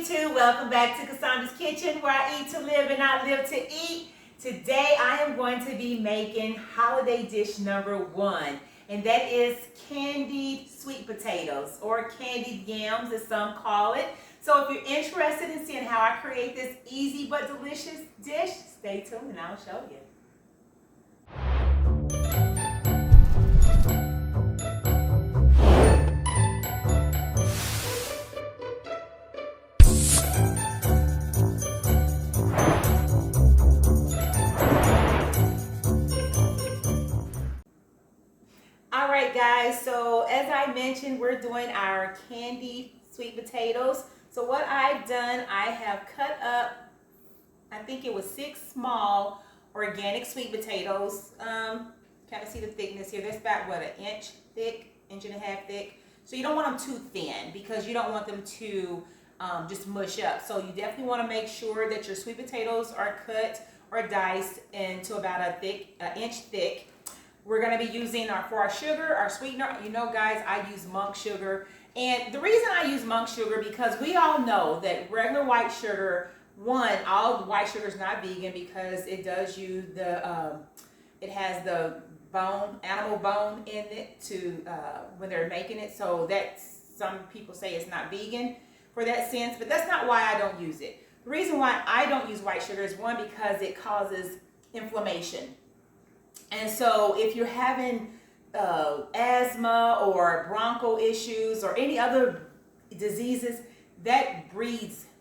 YouTube? Welcome back to Cassandra's Kitchen, where I eat to live and I live to eat. Today I am going to be making holiday dish number 1, and that is candied sweet potatoes, or candied yams as some call it. So if you're interested in seeing how I create this easy but delicious dish, stay tuned and I'll show you. Alright guys, so as I mentioned, we're doing our candied sweet potatoes. So what I've done, I have cut up, I think it was 6 small organic sweet potatoes. Kind of see the thickness here. That's about what, an inch thick, inch and a half thick. So you don't want them too thin because you don't want them to just mush up. So you definitely want to make sure that your sweet potatoes are cut or diced into about an inch thick. We're going to be using for our sugar, our sweetener. You know guys, I use monk sugar. And the reason I use monk sugar, because we all know that regular white sugar, all white sugar is not vegan because it does use it has the bone, animal bone in it when they're making it. So some people say it's not vegan for that sense, but that's not why I don't use it. The reason why I don't use white sugar is one, because it causes inflammation. And so if you're having asthma or bronchial issues or any other diseases,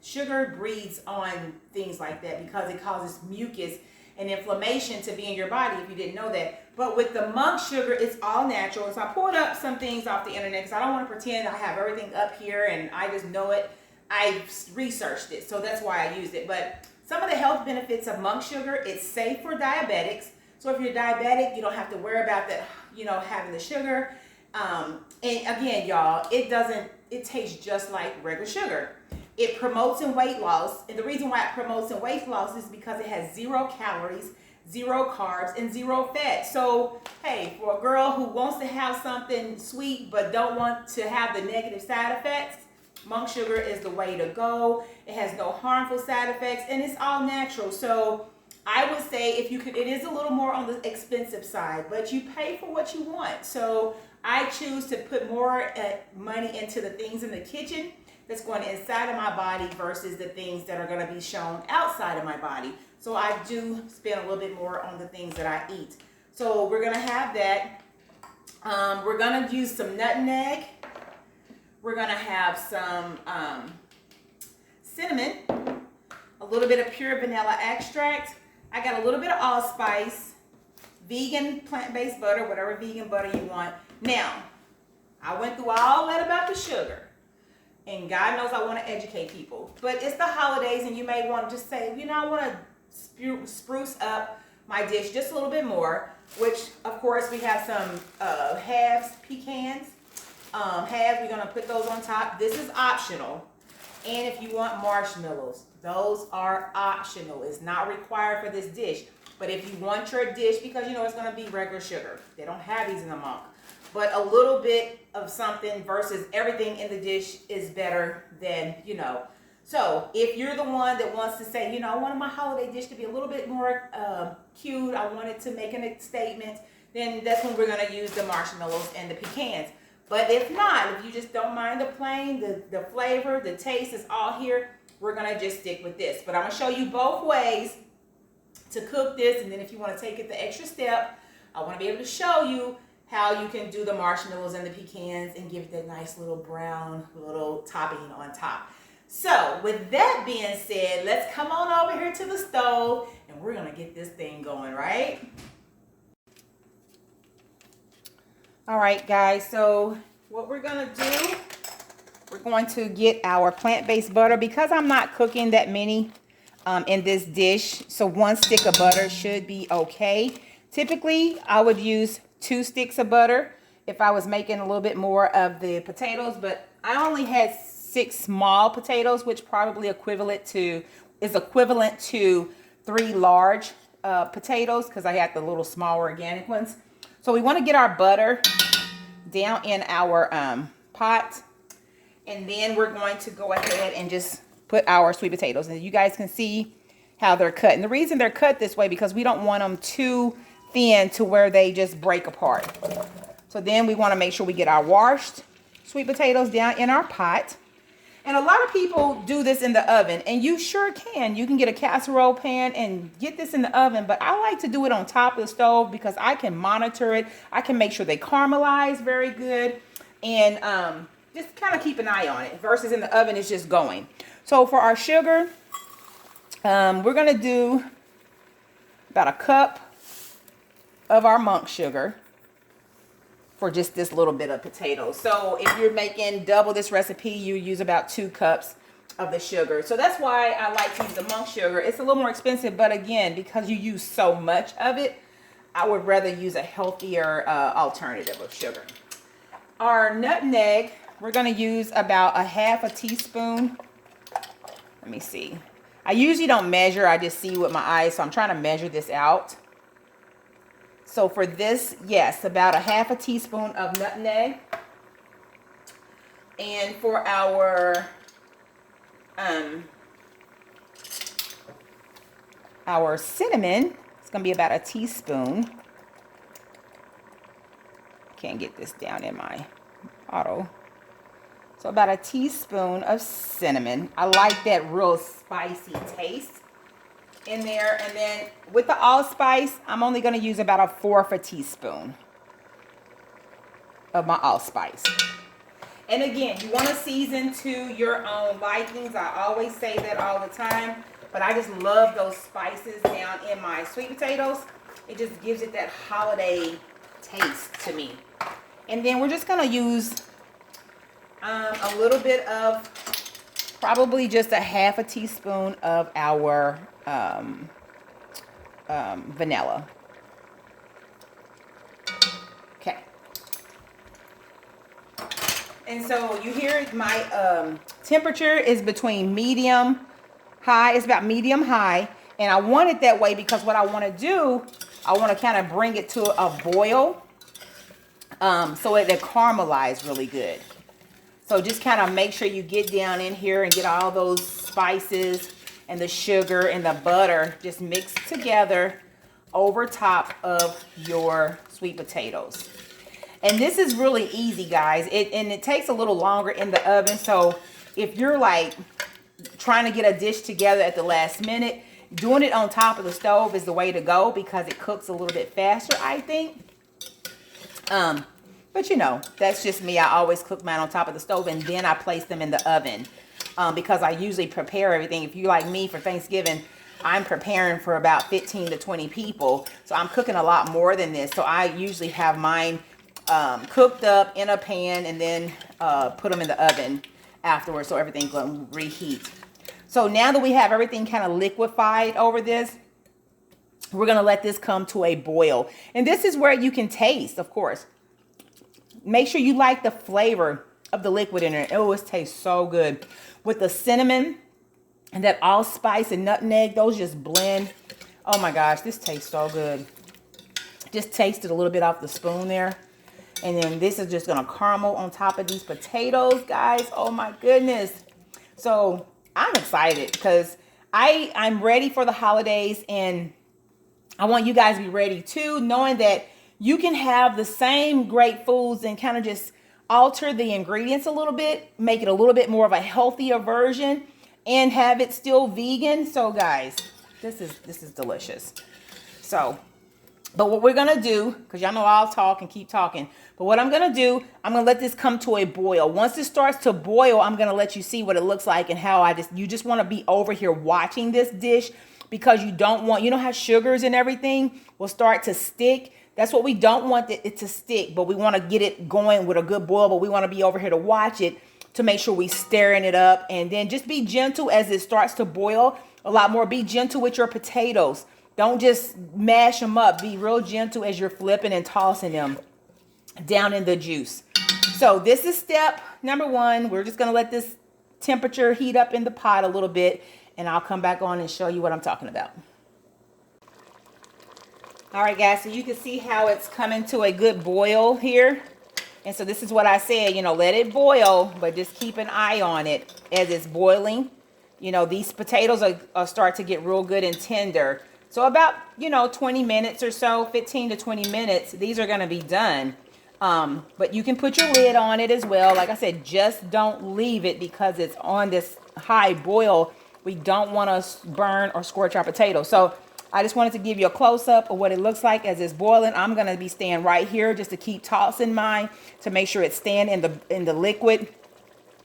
sugar breeds on things like that because it causes mucus and inflammation to be in your body, if you didn't know that. But with the monk sugar, it's all natural. So I pulled up some things off the internet because I don't want to pretend I have everything up here and I just know it. I researched it, so that's why I used it. But some of the health benefits of monk sugar: it's safe for diabetics. So if you're diabetic, you don't have to worry about that, having the sugar. And again, y'all, it tastes just like regular sugar. It promotes in weight loss. And the reason why it promotes in weight loss is because it has 0 calories, 0 carbs, and 0 fat. So, hey, for a girl who wants to have something sweet but don't want to have the negative side effects, monk sugar is the way to go. It has no harmful side effects, and it's all natural. So I would say it is a little more on the expensive side, but you pay for what you want. So I choose to put more money into the things in the kitchen that's going inside of my body versus the things that are going to be shown outside of my body. So I do spend a little bit more on the things that I eat. So we're going to have that. We're going to use some nutmeg. We're going to have some cinnamon, a little bit of pure vanilla extract. I got a little bit of allspice, vegan plant-based butter, whatever vegan butter you want. Now, I went through all that about the sugar, and God knows I want to educate people. But it's the holidays, and you may want to just say, I want to spruce up my dish just a little bit more, which, of course, we have some halves pecans. Halves, we're going to put those on top. This is optional. And if you want marshmallows, those are optional. It's not required for this dish. But if you want your dish, because it's going to be regular sugar. They don't have these in the monk. But a little bit of something versus everything in the dish is better than, So if you're the one that wants to say, I want my holiday dish to be a little bit more cute, I want it to make a statement, then that's when we're going to use the marshmallows and the pecans. But if not, if you just don't mind the plain, the flavor, the taste is all here, we're going to just stick with this. But I'm going to show you both ways to cook this. And then if you want to take it the extra step, I want to be able to show you how you can do the marshmallows and the pecans and give it that nice little brown little topping on top. So with that being said, let's come on over here to the stove and we're going to get this thing going, right? All right, guys, so what we're going to do, we're going to get our plant-based butter. Because I'm not cooking that many in this dish, so 1 stick of butter should be okay. Typically, I would use 2 sticks of butter if I was making a little bit more of the potatoes, but I only had 6 small potatoes, which probably is equivalent to 3 large potatoes, because I had the little small organic ones. So we want to get our butter down in our pot, and then we're going to go ahead and just put our sweet potatoes. And you guys can see how they're cut. And the reason they're cut this way, because we don't want them too thin to where they just break apart. So then we want to make sure we get our washed sweet potatoes down in our pot. And a lot of people do this in the oven, and you sure can. You can get a casserole pan and get this in the oven, but I like to do it on top of the stove because I can monitor it. I can make sure they caramelize very good, and just kind of keep an eye on it versus in the oven it's just going. So for our sugar, we're going to do about a cup of our monk sugar for just this little bit of potatoes. So if you're making double this recipe, you use about 2 cups of the sugar. So that's why I like to use the monk sugar. It's a little more expensive, but again, because you use so much of it, I would rather use a healthier alternative of sugar. Our nutmeg, we're going to use about a half a teaspoon. Let me see. I usually don't measure. I just see with my eyes, so I'm trying to measure this out. So for this, yes, about a half a teaspoon of nutmeg. And for our cinnamon, it's going to be about a teaspoon. Can't get this down in my auto. So about a teaspoon of cinnamon. I like that real spicy taste in there. And then with the allspice, I'm only going to use about 1/4 teaspoon of my allspice. And again, you want to season to your own likings. I always say that all the time, but I just love those spices down in my sweet potatoes. It just gives it that holiday taste to me. And then we're just going to use a little bit of, probably just a half a teaspoon of our vanilla. Okay. And so you hear my temperature is between medium high. It's about medium high. And I want it that way because what I want to do, I want to kind of bring it to a boil so it caramelizes really good. So just kind of make sure you get down in here and get all those spices and the sugar and the butter just mixed together over top of your sweet potatoes. And this is really easy, guys. It takes a little longer in the oven. So if you're like trying to get a dish together at the last minute, doing it on top of the stove is the way to go because it cooks a little bit faster, I think. But you know, that's just me. I always cook mine on top of the stove and then I place them in the oven because I usually prepare everything. If you like me for Thanksgiving, I'm preparing for about 15 to 20 people. So I'm cooking a lot more than this. So I usually have mine cooked up in a pan and then put them in the oven afterwards so everything's going to reheat. So now that we have everything kind of liquefied over this, we're going to let this come to a boil. And this is where you can taste, of course. Make sure you like the flavor of the liquid in it. Oh, it tastes so good. With the cinnamon and that allspice and nutmeg, those just blend. Oh my gosh, this tastes so good. Just taste it a little bit off the spoon there. And then this is just going to caramel on top of these potatoes, guys. Oh my goodness. So I'm excited because I'm ready for the holidays and I want you guys to be ready too, knowing that you can have the same great foods and kind of just alter the ingredients a little bit, make it a little bit more of a healthier version and have it still vegan. So guys, this is delicious. So, but what we're going to do, because y'all know I'll talk and keep talking, but what I'm going to do, I'm going to let this come to a boil. Once it starts to boil, I'm going to let you see what it looks like and how you just want to be over here watching this dish because you don't want, you know how sugars and everything will start to stick. That's what we don't want it to stick, but we want to get it going with a good boil, but we want to be over here to watch it to make sure we stirring it up. And then just be gentle as it starts to boil a lot more. Be gentle with your potatoes. Don't just mash them up. Be real gentle as you're flipping and tossing them down in the juice. So this is step number 1. We're just going to let this temperature heat up in the pot a little bit, and I'll come back on and show you what I'm talking about. All right, guys, so you can see how it's coming to a good boil here. And so this is what I said, you know, let it boil, but just keep an eye on it as it's boiling. you know, these potatoes are start to get real good and tender. So about, you know, 20 minutes or so, 15 to 20 minutes, these are going to be done. But you can put your lid on it as well. Like I said, just don't leave it because it's on this high boil. We don't want to burn or scorch our potatoes. So I just wanted to give you a close-up of what it looks like as it's boiling. I'm going to be staying right here just to keep tossing mine to make sure it's staying in the liquid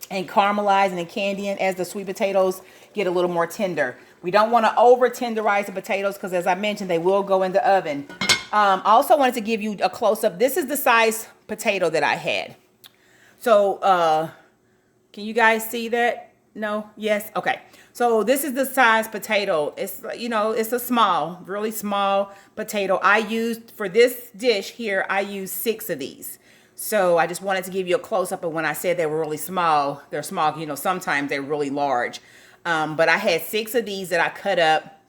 and caramelizing and candying as the sweet potatoes get a little more tender. We don't want to over tenderize the potatoes because, as I mentioned, they will go in the oven. I also wanted to give you a close-up. This is the size potato that I had. So can you guys see that? No? Yes? Okay. So this is the size potato. It's, you know, it's a small, really small potato. I used, for this dish here, I used 6 of these. So I just wanted to give you a close-up of when I said they were really small. They're small, you know, sometimes they're really large. But I had 6 of these that I cut up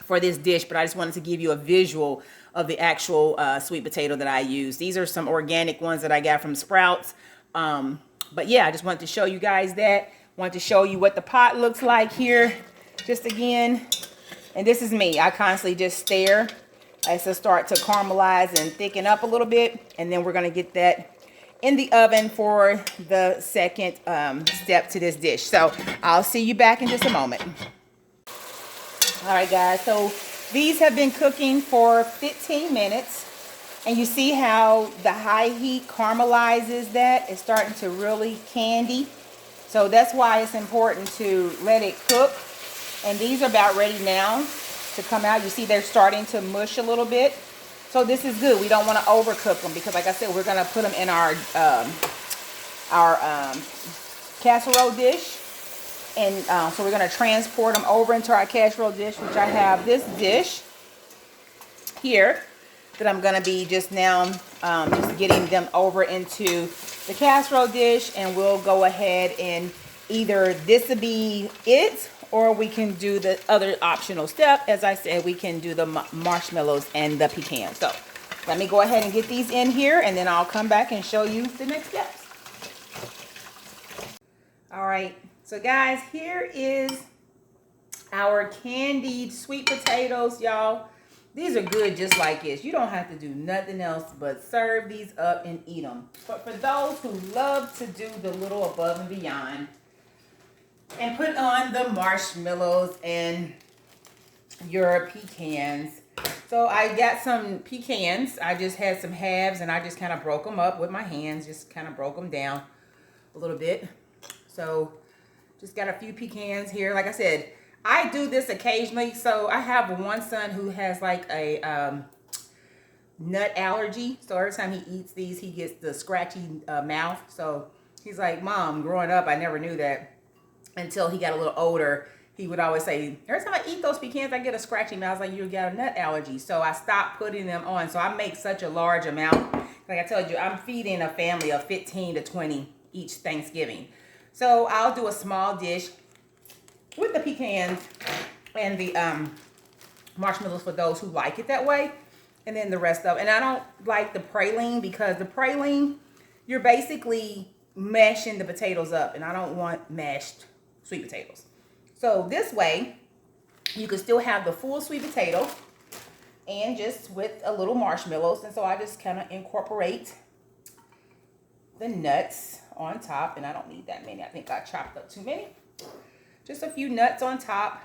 for this dish, but I just wanted to give you a visual of the actual sweet potato that I use. These are some organic ones that I got from Sprouts. But yeah, I just wanted to show you guys that. Wanted to show you what the pot looks like here, just again. And this is me. I constantly just stir as it start to caramelize and thicken up a little bit. And then we're going to get that in the oven for the second step to this dish. So I'll see you back in just a moment. All right, guys. So these have been cooking for 15 minutes. And you see how the high heat caramelizes that. It's starting to really candy. So that's why it's important to let it cook. And these are about ready now to come out. You see they're starting to mush a little bit. So this is good. We don't want to overcook them because, like I said, we're going to put them in our casserole dish. And so we're going to transport them over into our casserole dish, which I have this dish here that I'm going to be just now just getting them over into the casserole dish, and we'll go ahead and either this will be it or we can do the other optional step. As I said, we can do the marshmallows and the pecans. So let me go ahead and get these in here, and then I'll come back and show you the next steps. All right, so guys, here is our candied sweet potatoes, y'all. These are good just like this. You don't have to do nothing else but serve these up and eat them. But for those who love to do the little above and beyond and put on the marshmallows and your pecans. So I got some pecans. I just had some halves and I just kind of broke them up with my hands. Just kind of broke them down a little bit. So just got a few pecans here. Like I said, I do this occasionally. So I have one son who has like a nut allergy. So every time he eats these, he gets the scratchy mouth. So he's like, Mom, growing up, I never knew that until he got a little older. He would always say, every time I eat those pecans, I get a scratchy mouth. I was like, you got a nut allergy. So I stopped putting them on. So I make such a large amount. Like I told you, I'm feeding a family of 15 to 20 each Thanksgiving. So I'll do a small dish with the pecans and the marshmallows for those who like it that way. And then the rest of it. And I don't like the praline because the praline, you're basically mashing the potatoes up. And I don't want mashed sweet potatoes. So this way, you can still have the full sweet potato and just with a little marshmallows. And so I just kind of incorporate the nuts on top. And I don't need that many. I think I chopped up too many. Just a few nuts on top.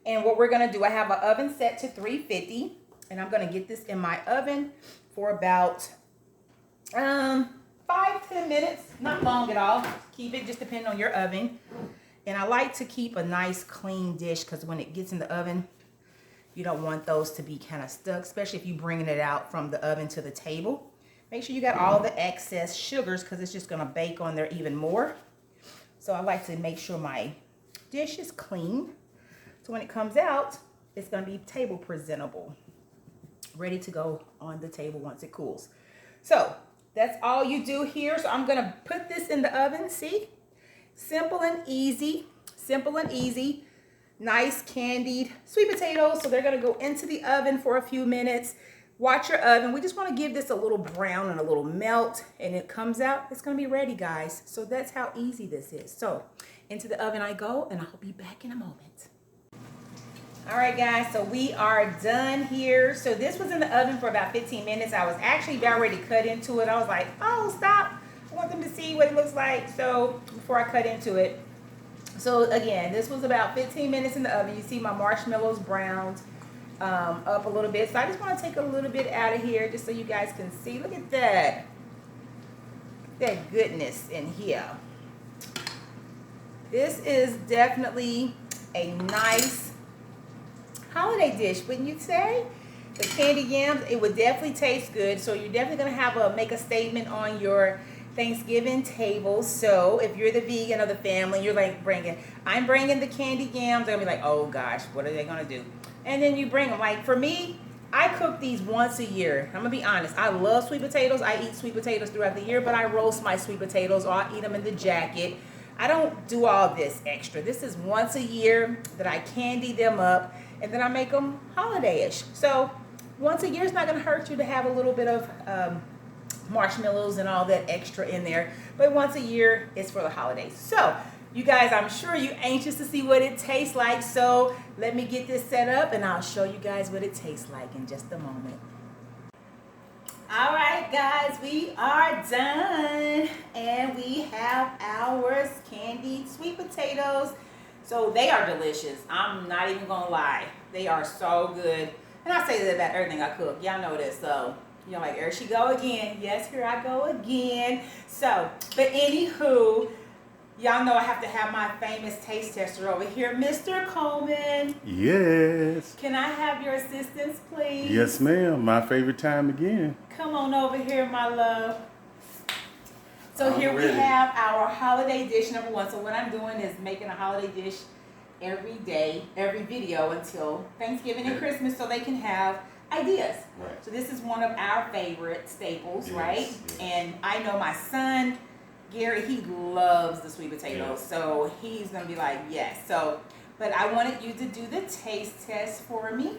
And what we're going to do, I have an oven set to 350. And I'm going to get this in my oven for about 5-10 minutes. Not long at all. Keep it just depending on your oven. And I like to keep a nice clean dish because when it gets in the oven, you don't want those to be kind of stuck, especially if you're bringing it out from the oven to the table. Make sure you got all the excess sugars because it's just going to bake on there even more. So I like to make sure my dish is clean. So when it comes out, it's going to be table presentable, ready to go on the table once it cools. So that's all you do here. So I'm going to put this in the oven. See? Simple and easy. Simple and easy. Nice candied sweet potatoes. So they're going to go into the oven for a few minutes. Watch your oven. We just want to give this a little brown and a little melt, and it comes out. It's going to be ready, guys. So that's how easy this is. So into the oven I go, and I'll be back in a moment. All right, guys, so we are done here. So this was in the oven for about 15 minutes. I was actually about ready to cut into it. I was like, oh, stop. I want them to see what it looks like. So before I cut into it. So again, this was about 15 minutes in the oven. You see my marshmallows browned up a little bit. So I just want to take a little bit out of here just so you guys can see. Look at that. That goodness in here. This is definitely a nice holiday dish, wouldn't you say? The candy yams, it would definitely taste good. So you're definitely gonna have make a statement on your Thanksgiving table. So if you're the vegan of the family, you're like I'm bringing the candy yams. They're gonna be like, oh gosh, what are they gonna do? And then you bring them. Like for me, I cook these once a year. I'm gonna be honest. I love sweet potatoes. I eat sweet potatoes throughout the year, but I roast my sweet potatoes or I eat them in the jacket. I don't do all this extra. This is once a year that I candy them up. And then I make them holiday-ish. So once a year, it's not going to hurt you to have a little bit of marshmallows and all that extra in there. But once a year, it's for the holidays. So you guys, I'm sure you're anxious to see what it tastes like. So let me get this set up and I'll show you guys what it tastes like in just a moment. All right, guys, we are done. And we have our candied sweet potatoes. So they are delicious. I'm not even gonna lie. They are so good. And I say that about everything I cook. Y'all know this. So, you know, like, there she go again. Yes, here I go again. So, but anywho, y'all know I have to have my famous taste tester over here, Mr. Coleman. Yes. Can I have your assistance, please? Yes, ma'am. My favorite time again. Come on over here, my love. So here we have our holiday dish number one. So what I'm doing is making a holiday dish every day, every video until Thanksgiving and Christmas so they can have ideas. Right. So this is one of our favorite staples, right? Yes. And I know my son, Gary, he loves the sweet potatoes. So he's going to be like, yes. So, but I wanted you to do the taste test for me.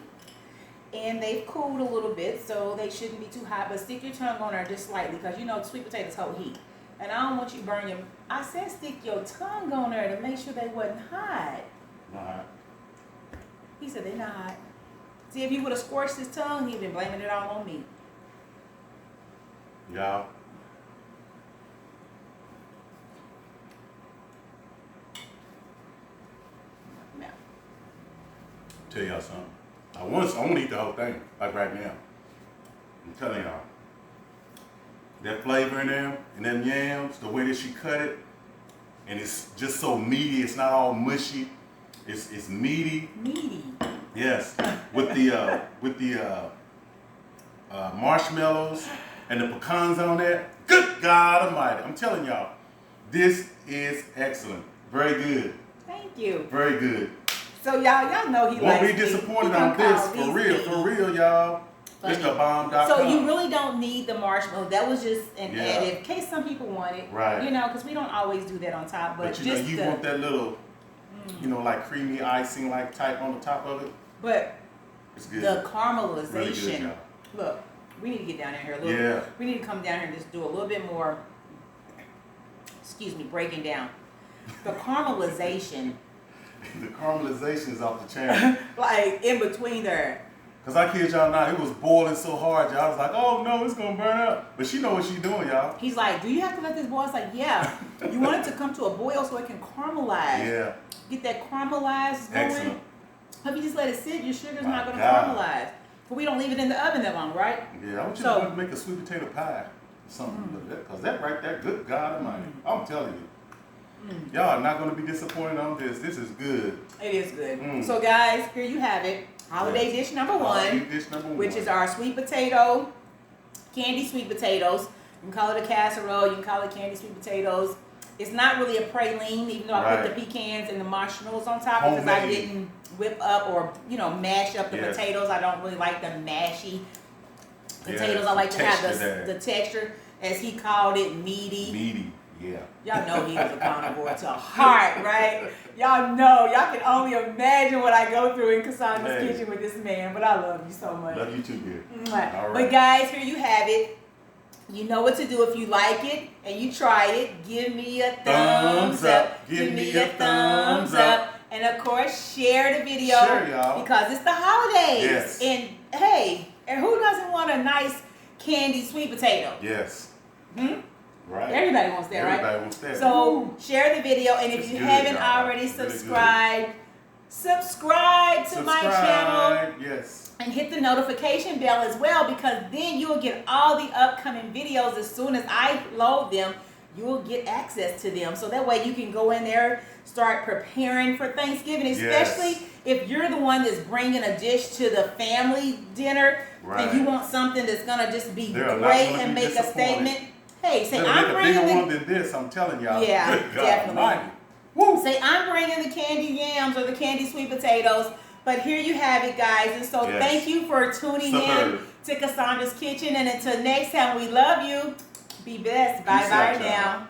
And they've cooled a little bit, so they shouldn't be too hot. But stick your tongue on there just slightly because you know sweet potatoes hold heat. And I don't want you to burn your... I said stick your tongue on there to make sure they wasn't hot. Not hot. He said they're not hot. See, if he would have scorched his tongue, he'd been blaming it all on me. Y'all. No. Tell y'all something. I want to eat the whole thing, like right now. I'm telling y'all. That flavor in there, and them yams, the way that she cut it, and it's just so meaty. It's not all mushy. It's meaty. Meaty. Yes, with the marshmallows and the pecans on there. Good God Almighty! I'm telling y'all, this is excellent. Very good. Thank you. Very good. So y'all know he likes Won't be disappointed on this. For real, y'all. MrBomb.com. So you really don't need the marshmallow. That was just an edit in case some people want it. Right. You know, because we don't always do that on top. But you know, you want that little, you know, like creamy icing like type on the top of it. But it's good. The caramelization. Really good, y'all. Look, we need to get down in here a little bit. We need to come down here and just do a little bit more, excuse me, breaking down. The caramelization. The caramelization is off the chain. Like in between there. Cause I kid y'all not, it was boiling so hard, y'all. I was like, oh no, it's gonna burn up. But she know what she's doing, y'all. He's like, do you have to let this boil? It's like, yeah. You want it to come to a boil so it can caramelize. Yeah. Get that caramelized going. Excellent. If you just let it sit, your sugar's not gonna caramelize. But we don't leave it in the oven that long, right? Yeah, I want you to make a sweet potato pie. Something like that. Cause that right there, good God Almighty. I'm telling you. Y'all are not going to be disappointed on this. This is good. It is good. So guys, here you have it. Holiday dish number one, which is our sweet potato, candy sweet potatoes. You can call it a casserole. You can call it candy sweet potatoes. It's not really a praline, even though I put the pecans and the marshmallows on top because I didn't whip up or, you know, mash up the potatoes. I don't really like the mashy potatoes. I like to have the texture, as he called it, meaty. Meaty. Yeah. Y'all know he was a carnivore to heart, right? Y'all know. Y'all can only imagine what I go through in Cassandra's kitchen with this man. But I love you so much. Love you too, dear. Mwah. All right. But guys, here you have it. You know what to do. If you like it and you try it, give me a thumbs up. Give me a thumbs up. And of course, share the video. Sure, y'all. Because it's the holidays. Yes. And hey, and who doesn't want a nice candied sweet potato? Yes. Hmm? Right. Everybody wants that, right? Everybody wants that. So share the video, and if It's you good, haven't y'all. already Really good. subscribe to my channel. Yes. And hit the notification bell as well, because then you'll get all the upcoming videos as soon as I load them. You'll get access to them, so that way you can go in there, start preparing for Thanksgiving, especially if you're the one that's bringing a dish to the family dinner, and you want something that's gonna just be great and make a statement. Hey, say I'm bringing bigger the one than this. I'm telling y'all. Yeah, Good God definitely. Almighty. Woo. Say I'm bringing the candied yams or the candied sweet potatoes. But here you have it, guys. And so thank you for tuning in to Cassandra's Kitchen. And until next time, we love you. Be blessed. Bye-bye now.